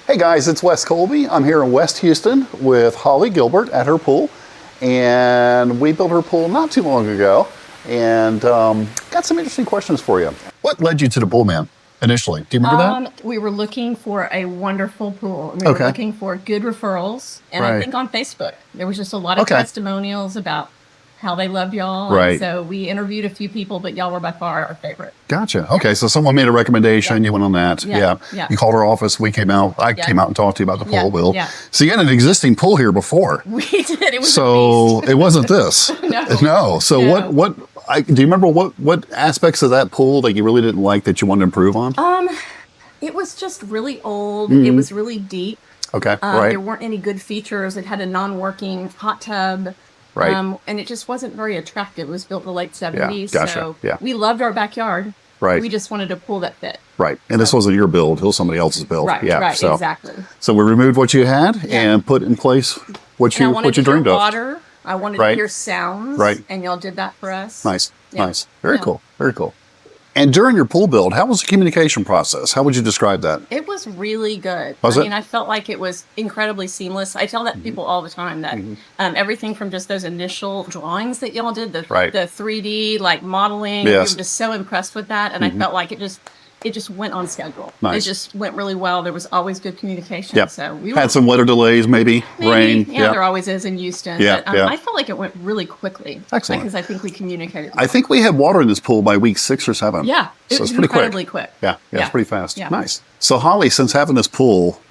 Hey guys, it's Wes Colby. I'm here in West Houston with Holly Gilbert at her pool. And we built her pool not too long ago and got some interesting questions for you. What led you to the pool, man, initially? Do you remember that? We were looking for a wonderful pool. We were looking for good referrals. And I think on Facebook, there was just a lot of testimonials about how they loved y'all. Right. And so we interviewed a few people, but y'all were by far our favorite. Gotcha. Okay, so someone made a recommendation. You went on that. Yeah. You called our office. We came out. I came out and talked to you about the pool build. So you had an existing pool here before. We did. It was so it wasn't this. No. So what? Do you remember what aspects of that pool that you really didn't like that you wanted to improve on? It was just really old. It was really deep. Okay. There weren't any good features. It had a non-working hot tub. Right. And it just wasn't very attractive. It was built in the late 70s. Gotcha. So we loved our backyard. Right. We just wanted a pool that fit. Right. And this wasn't your build. It was somebody else's build. Right. So, exactly. So we removed what you had and put in place what you dreamed of. Water. I wanted to hear sounds. Right. And y'all did that for us. Nice. Nice. Very cool. Very cool. And during your pool build, how was the communication process? How would you describe that? It was really good. I mean, I felt like it was incredibly seamless. I tell that to people all the time that everything from just those initial drawings that y'all did, the 3D like modeling, we were just so impressed with that. And I felt like it just went on schedule. Nice. It just went really well. There was always good communication. Yep. So we had some weather delays, maybe rain. Yeah, there always is in Houston. Yeah, but, I felt like it went really quickly. Excellent. Because I think we communicated. I think we had water in this pool by week 6 or 7. Yeah, so it's pretty incredibly quick. Yeah, it's pretty fast. Yeah. Nice. So Holly, since having this pool,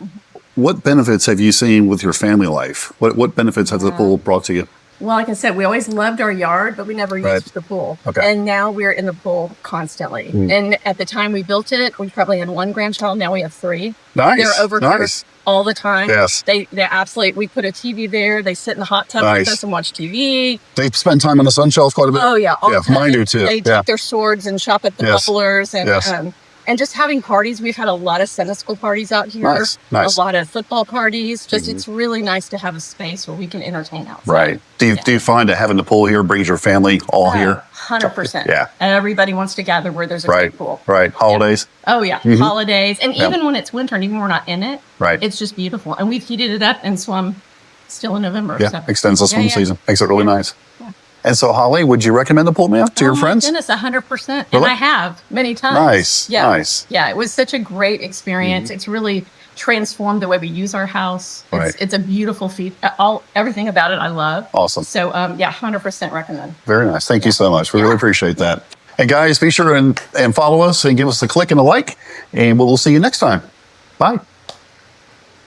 what benefits have you seen with your family life? What benefits has the pool brought to you? Well, like I said, we always loved our yard, but we never used the pool. Okay. And now we're in the pool constantly. And at the time we built it, we probably had 1 grandchild. Now we have 3. Nice. They're over here all the time. Yes. They're absolutely, we put a TV there. They sit in the hot tub with us and watch TV. They spend time on the sun shelf quite a bit? Oh, yeah. All the time. Mine do too. They take their swords and shop at the bubblers. And just having parties. We've had a lot of Sunday school parties out here. Nice. A lot of football parties. Just it's really nice to have a space where we can entertain outside. Right. Do you find that having the pool here brings your family all here? 100%. Yeah. Everybody wants to gather where there's a great pool. Right. Holidays. Oh, yeah. Holidays. And even when it's winter and even when we're not in it, it's just beautiful. And we've heated it up and swum still in November. Yeah. So. Extends the swim season. Makes it really nice. Yeah. And so, Holly, would you recommend the pool, man, to your friends? Oh, my goodness, 100%. Really? And I have many times. Nice. Yeah. Nice. Yeah. It was such a great experience. It's really transformed the way we use our house. It's a beautiful feat. Everything about it I love. Awesome. So, 100% recommend. Very nice. Thank you so much. We really appreciate that. And guys, be sure and follow us and give us a click and a like, and we'll see you next time. Bye.